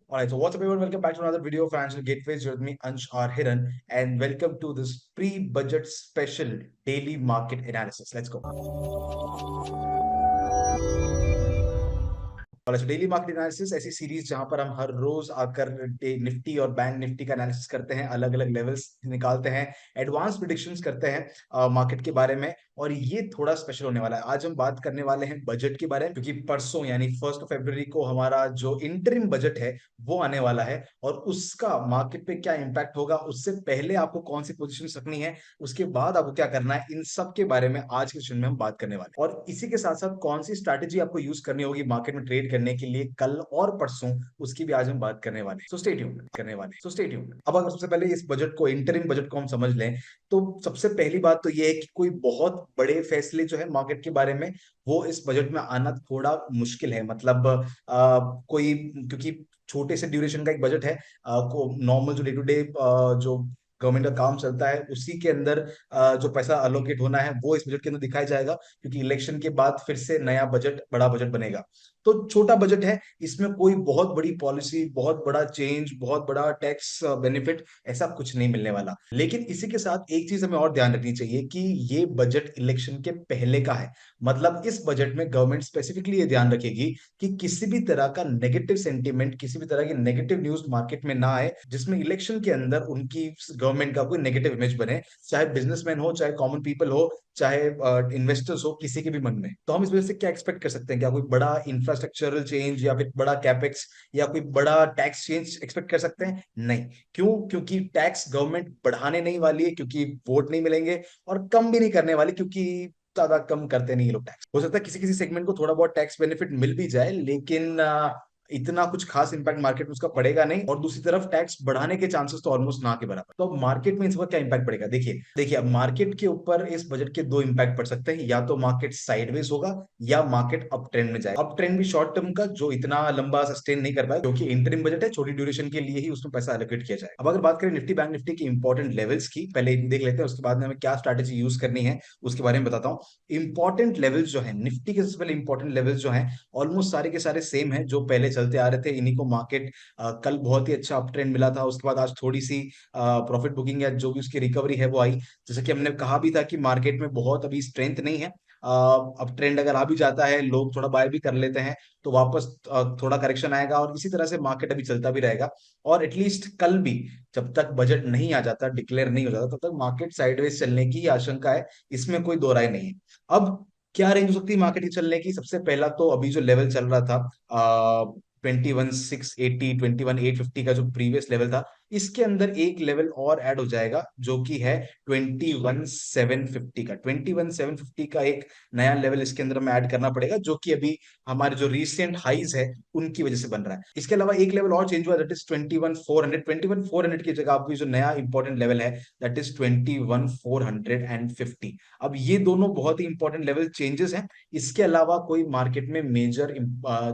Alright, so what's up everyone? Welcome back to another video of Financial Gateways. You're with me, Ansh R. Hiran, and welcome to this pre-budget special daily market analysis. Let's go. Daily market analysis ऐसी series जहां पर हम हर रोज आकर Nifty और bank Nifty का analysis करते हैं, अलग अलग लेवल्स निकालते हैं, एडवांस प्रिडिक्शंस करते हैं मार्केट के बारे में। और ये थोड़ा स्पेशल होने वाला है। आज हम बात करने वाले हैं बजट के बारे में, क्योंकि परसों यानी 1 फरवरी को हमारा जो इंटरिम बजट है वो आने वाला है, और उसका मार्केट पे क्या इंपैक्ट होगा, उससे पहले आपको कौन सी पोजीशन रखनी है, उसके बाद आपको क्या करना है, इन सब के बारे में आज के सेशन में हम बात करने वाले हैं। और इसी के साथ साथ कौन सी स्ट्रैटेजी आपको यूज करनी होगी मार्केट में ट्रेड करने के लिए कल और परसों, उसकी भी आज हम बात करने वाले हैं। So stay tuned. अब अगर सबसे पहले इस बजट को, इंटरिम बजट को हम समझ लें, तो सबसे पहली बात तो ये है कि कोई बहुत बड़े फैसले जो है मार्केट के बारे में, वो इस बजट में आना थोड़ा मुश्किल है। मतलब कोई, क्योंकि छोटे से ड्यूरेशन का एक बजट है, को नॉर्मल जो डे टू डे जो गवर्नमेंट का काम चलता है उसी के अंदर जो पैसा अलोकेट होना है वो इस बजट के अंदर दिखाया जाएगा, क्योंकि इलेक्शन के बाद फिर से नया बजट, बड़ा बजट बनेगा। तो छोटा बजट है, इसमें कोई बहुत बड़ी पॉलिसी, बहुत बड़ा चेंज, बहुत बड़ा टैक्स बेनिफिट ऐसा कुछ नहीं मिलने वाला। लेकिन इसी के साथ एक चीज हमें और ध्यान रखनी चाहिए कि ये बजट इलेक्शन के पहले का है। मतलब इस बजट में गवर्नमेंट स्पेसिफिकली ये ध्यान रखेगी कि किसी भी तरह का नेगेटिव सेंटीमेंट, किसी भी तरह की नेगेटिव न्यूज मार्केट में ना आए, जिसमें इलेक्शन के अंदर उनकी गवर्नमेंट का कोई नेगेटिव इमेज बने, चाहे बिजनेसमैन हो, चाहे कॉमन पीपल हो, चाहे इन्वेस्टर्स हो, किसी के भी मन में। तो हम इस वजह से क्या एक्सपेक्ट कर सकते हैं? क्या कोई बड़ा इंफ्रास्ट्रक्चरल चेंज या फिर बड़ा कैपेक्स या कोई बड़ा टैक्स चेंज एक्सपेक्ट कर सकते हैं? नहीं। क्यों? क्योंकि टैक्स गवर्नमेंट बढ़ाने नहीं वाली है, क्योंकि वोट नहीं मिलेंगे, और कम भी नहीं करने वाली, क्योंकि ज्यादा कम करते नहीं ये लोग टैक्स। हो सकता है किसी किसी सेगमेंट को थोड़ा बहुत टैक्स बेनिफिट मिल भी जाए, लेकिन इतना कुछ खास इंपैक्ट मार्केट में उसका पड़ेगा नहीं। और दूसरी तरफ टैक्स बढ़ाने के चांसेस तो ऑलमोस्ट ना के बराबर। तो अब मार्केट में इसका क्या इंपैक्ट पड़ेगा? देखिए देखिए, अब मार्केट के ऊपर इस बजट के दो इंपैक्ट पड़ सकते हैं। या तो मार्केट साइडवेज होगा, या मार्केट अप ट्रेंड में जाएगा। अप ट्रेंड भी शॉर्ट टर्म का, जो इतना लंबा सस्टेन नहीं कर पाए, क्योंकि इंटरिम बजट है, छोटी ड्यूरेशन के लिए ही उसमें पैसा एलोकेट किया जाए। अब अगर बात करें निफ्टी बैंक निफ्टी की इंपॉर्टेंट लेवल्स की, पहले देख लेते हैं, उसके बाद में हमें क्या स्ट्रैटेजी यूज करनी है उसके बारे में बताता हूँ। इंपॉर्टेंट लेवल्स जो है निफ्टी के, सबसे पहले इंपॉर्टेंट लेवल्स जो है ऑलमोस्ट सारे के सारे सेम है जो पहले चलते आ रहे थे। इन्हीं को मार्केट कल बहुत ही अच्छा अप ट्रेंड मिला था, उसके बाद आज थोड़ी सी प्रॉफिट बुकिंग या जो भी उसकी रिकवरी है वो आई। जैसे कि हमने कहा भी था कि मार्केट में बहुत अभी स्ट्रेंथ नहीं है। अब ट्रेंड अगर आ भी जाता है, लोग थोड़ा बाय भी कर लेते हैं, तो वापस थोड़ा करेक्शन आएगा, और इसी तरह से मार्केट अभी चलता भी रहेगा। और एटलीस्ट कल भी, जब तक बजट नहीं आ जाता, डिक्लेयर नहीं हो जाता, तब तक मार्केट साइडवेज चलने की आशंका है, इसमें कोई दो राय नहीं है। अब क्या रेंज हो सकती है मार्केट की चलने की? सबसे पहला तो अभी जो लेवल चल रहा था 21,680, 21,850 का जो प्रीवियस लेवल था, इसके अंदर एक लेवल और ऐड हो जाएगा, जो कि है 21,750 का। 21,750 का एक नया लेवल इसके अंदर हमें ऐड करना पड़ेगा, जो कि अभी हमारे जो रिसेंट हाइज है उनकी वजह से बन रहा है। इसके अलावा एक लेवल और चेंज हुआ, दैट इज 21,400। 21,400 की जगह आपको जो नया इंपॉर्टेंट लेवल है, दैट इज 21,450। अब ये दोनों बहुत ही इंपॉर्टेंट लेवल चेंजेस हैं। इसके अलावा कोई मार्केट में मेजर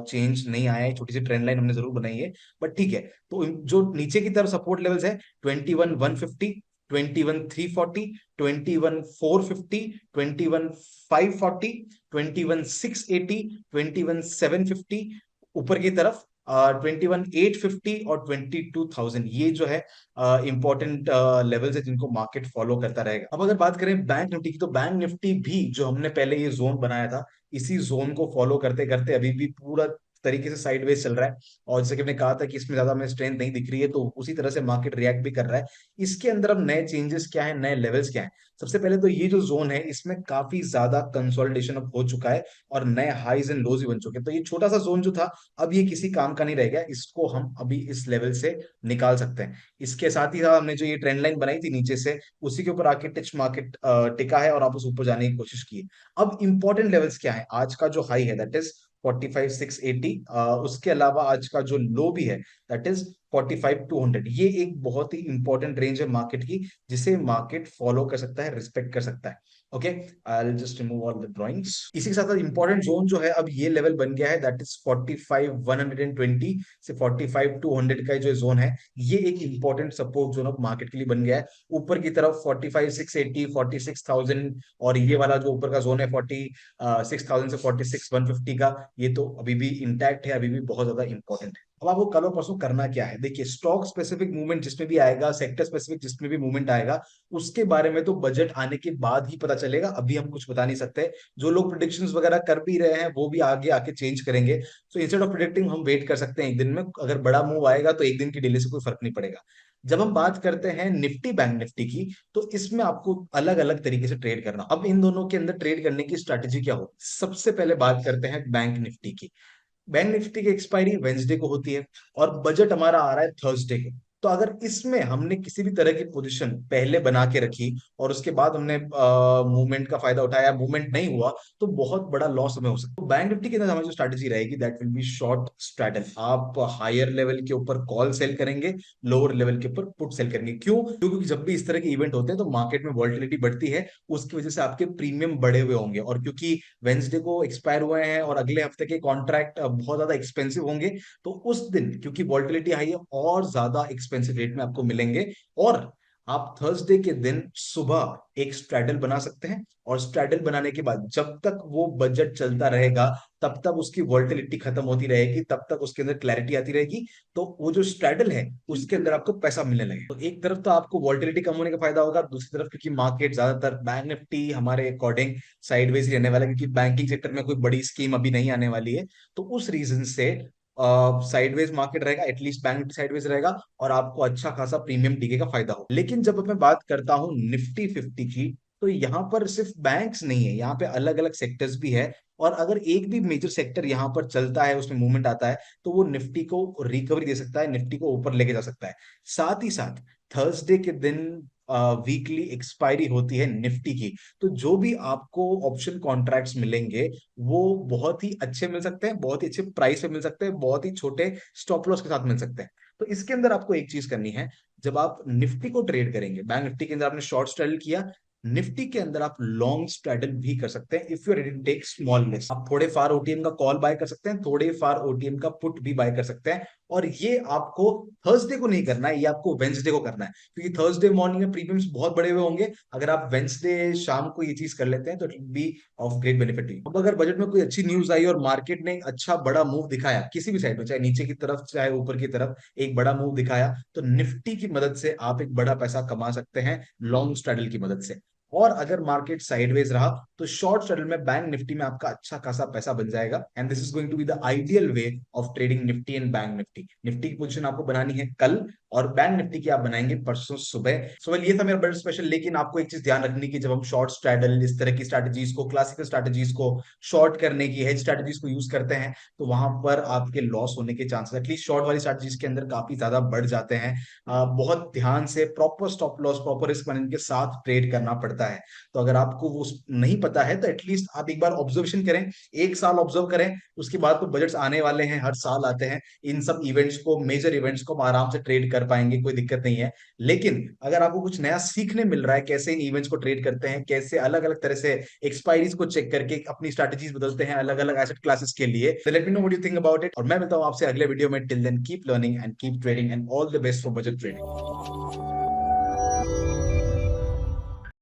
चेंज नहीं आया है। छोटी सी ट्रेंड लाइन हमने जरूर बनाई है, बट ठीक है। तो जो नीचे की तरफ सपोर्ट लेवल्स है, 21,150, 21,340, 21,450, 21,540, 21,680, 21,750। ऊपर की तरफ 21,850 और 22,000, ये जो है इंपॉर्टेंट लेवल्स है जिनको मार्केट फॉलो करता रहेगा। अब अगर बात करें बैंक निफ्टी की, तो बैंक निफ्टी भी जो हमने पहले ये जोन बनाया था, इसी जोन को फॉलो करते करते अभी भी पूरा तरीके से साइडवेज चल रहा है। और जैसे कि हमने कहा था कि इसमें ज्यादा हमें स्ट्रेंथ नहीं दिख रही है, तो उसी तरह से मार्केट रिएक्ट भी कर रहा है। इसके अंदर अब नए चेंजेस क्या है, नए लेवल्स क्या है? सबसे पहले तो ये जो जोन है, इसमें काफी ज्यादा कंसोलिडेशन अब हो चुका है, और नए हाइज एंड लोज भी बन चुके हैं। तो ये छोटा सा जोन जो था, अब ये किसी काम का नहीं रह गया, इसको हम अभी इस लेवल से निकाल सकते हैं। इसके साथ ही साथ हमने जो ये ट्रेंड लाइन बनाई थी नीचे से, उसी के ऊपर आके टच मार्केट टिका है, और आप उस ऊपर जाने की कोशिश की है। अब इंपॉर्टेंट लेवल्स क्या है? आज का जो हाई है, दैट इज 45,680। उसके अलावा आज का जो लो भी है, दैट इज 45,200। ये एक बहुत ही इंपॉर्टेंट रेंज है मार्केट की, जिसे मार्केट फॉलो कर सकता है, रिस्पेक्ट कर सकता है। Okay, I will just remove all the drawings. इसी के साथ साथ इंपॉर्टेंट जोन जो है, अब ये लेवल बन गया है, दैट इज 45,120 से 45,200 का जो जोन है, ये एक important support zone of market के लिए बन गया है। ऊपर की तरफ 45,680, 46,000, और ये वाला जो ऊपर का जोन है 46,000 से 46,150 का, ये तो अभी भी इंटैक्ट है, अभी भी बहुत ज्यादा इंपॉर्टेंट है। अब आपको कल और परसों करना क्या है, देखिए स्टॉक स्पेसिफिक मूवमेंट जिसमें भी आएगा, सेक्टर स्पेसिफिक जिसमें भी मूवमेंट आएगा, उसके बारे में तो बजट आने के बाद ही पता चलेगा, अभी हम कुछ बता नहीं सकते। जो लोग प्रिडिक्शंस वगैरह कर भी रहे हैं वो भी आगे आके चेंज करेंगे। सो इंस्टेड ऑफ प्रिडिक्टिंग हम वेट कर सकते हैं एक दिन में, अगर बड़ा मूव आएगा तो एक दिन की डिले से कोई फर्क नहीं पड़ेगा। जब हम बात करते हैं निफ्टी बैंक निफ्टी की, तो इसमें आपको अलग अलग तरीके से ट्रेड करना। अब इन दोनों के अंदर ट्रेड करने की स्ट्रैटेजी क्या होगी, सबसे पहले बात करते हैं बैंक निफ्टी की। बैंक निफ्टी की एक्सपायरी वेंसडे को होती है और बजट हमारा आ रहा है थर्सडे को। तो अगर इसमें हमने किसी भी तरह की पोजीशन पहले बना के रखी और उसके बाद हमने मूवमेंट का फायदा उठाया, मूवमेंट नहीं हुआ, तो बहुत बड़ा लॉस हमें हो सकता है। तो बैंक निफ्टी के अंदर हमारी जो स्ट्रैटेजी रहेगी दैट विल बी शॉर्ट स्ट्रैटल। आप हायर लेवल के ऊपर कॉल सेल करेंगे, लोअर लेवल के ऊपर पुट सेल करेंगे। क्यों? क्योंकि जब भी इस तरह के इवेंट होते हैं तो मार्केट में वॉलिटिलिटी बढ़ती है, उसकी वजह से आपके प्रीमियम बढ़े हुए होंगे। और क्योंकि वेंसडे को एक्सपायर हुए हैं और अगले हफ्ते के कॉन्ट्रैक्ट बहुत ज्यादा एक्सपेंसिव होंगे, तो उस दिन क्योंकि वॉलिटिलिटी हाई है और ज्यादा एक्सपेंसिव रेट में आपको मिलेंगे। और आप थर्सडे के दिन सुबह एक स्ट्रैडल बना सकते हैं, और स्ट्रैडल बनाने के बाद जब तक वो बजट चलता रहेगा तब तक उसकी वॉलिटिलिटी खत्म होती रहेगी, तब तक उसके अंदर क्लैरिटी आती रहेगी। तो वो जो स्ट्रैडल है उसके अंदर आपको पैसा मिलने लगे। तो एक तरफ तो आपको वॉलिटिलिटी कम होने का फायदा होगा, दूसरी तरफ क्योंकि मार्केट ज्यादातर बैंक निफ्टी हमारे अकॉर्डिंग साइडवेज ही रहने वाला है, क्योंकि बैंकिंग सेक्टर में कोई बड़ी स्कीम अभी नहीं आने वाली है। तो उस रीजन से साइडवेज मार्केट रहेगा, एटलीस्ट बैंक निफ्टी साइडवेज रहेगा, और आपको अच्छा खासा प्रीमियम डीके का फायदा हो। लेकिन जब मैं बात करता हूँ निफ्टी 50 की, तो यहाँ पर सिर्फ बैंक्स नहीं है, यहाँ पे अलग अलग सेक्टर्स भी है। और अगर एक भी मेजर सेक्टर यहाँ पर चलता है, उसमें मूवमेंट आता है, तो वो निफ्टी को रिकवरी दे सकता है, निफ्टी को ऊपर लेके जा सकता है। साथ ही साथ थर्सडे के दिन वीकली एक्सपायरी होती है निफ्टी की। तो जो भी आपको ऑप्शन कॉन्ट्रैक्ट्स मिलेंगे वो बहुत ही अच्छे मिल सकते हैं, बहुत ही अच्छे प्राइस पे मिल सकते हैं, बहुत ही छोटे स्टॉप लॉस के साथ मिल सकते हैं। तो इसके अंदर आपको एक चीज करनी है, जब आप निफ्टी को ट्रेड करेंगे, बैंक निफ्टी के अंदर आपने शॉर्ट स्ट्रैडल किया, निफ्टी के अंदर आप लॉन्ग स्ट्रैडल भी कर सकते हैं। If you ready to take small risk, आप थोड़े फार ओटीएम का कॉल बाय कर सकते हैं, थोड़े फार ओटीएम का पुट भी बाय कर सकते हैं। और ये आपको थर्सडे को नहीं करना है, ये आपको वेंसडे को करना है, क्योंकि थर्सडे मॉर्निंग में प्रीमियम्स बहुत बड़े हुए होंगे। अगर आप वेंसडे शाम को ये चीज कर लेते हैं तो it will be of great benefit to you. अब अगर बजट में कोई अच्छी न्यूज आई और मार्केट ने अच्छा बड़ा मूव दिखाया किसी भी साइड में, चाहे नीचे की तरफ चाहे ऊपर की तरफ, एक बड़ा मूव दिखाया, तो निफ्टी की मदद से आप एक बड़ा पैसा कमा सकते हैं लॉन्ग स्ट्रैडल की मदद से। और अगर मार्केट साइडवेज रहा तो शॉर्ट स्ट्रैडल में बैंक निफ्टी में आपका अच्छा खासा पैसा बन जाएगा। And this is going to be the ideal way of trading Nifty and bank Nifty. Nifty की पोजीशन आपको बनानी है कल, और बैंक निफ्टी की आप बनाएंगे परसों सुबह। सो ये था मेरा बजट स्पेशल। लेकिन आपको एक चीज ध्यान रखनी की, जब हम शॉर्ट स्ट्रैडल, इस तरह की स्ट्रैटेजीज को, क्लासिकल स्ट्रैटेजीज को शॉर्ट करने की, हेज स्ट्रैटेजीज को यूज करते हैं, तो वहां पर आपके लॉस होने के चांसेस एटलीस्ट शॉर्ट वाली स्ट्रैटेजीज के अंदर काफी ज्यादा बढ़ जाते हैं। बहुत ध्यान से proper stop loss, proper risk management के साथ ट्रेड करना पड़ता है। तो अगर आपको वो नहीं पता है तो एटलीस्ट आप एक बार ऑब्जर्वेशन करें, एक साल ऑब्जर्व करें, उसके बाद तो बजट्स आने वाले हैं, हर साल आते हैं। इन सब इवेंट्स को, मेजर इवेंट्स को हम आराम से ट्रेड कर पाएंगे, कोई दिक्कत नहीं है। लेकिन अगर आपको कुछ नया सीखने मिल रहा है, कैसे इन इवेंट्स को ट्रेड करते हैं, कैसे अलग अलग तरह से एक्सपायरीज को चेक करके अपनी स्ट्रैटेजीज बदलते हैं अलग अलग एसेट क्लासेस के लिए, तो let me know what you think about it. और मैं मिलता हूं आपसे अगले वीडियो में। Till then keep learning and keep trading and all the best for budget trading.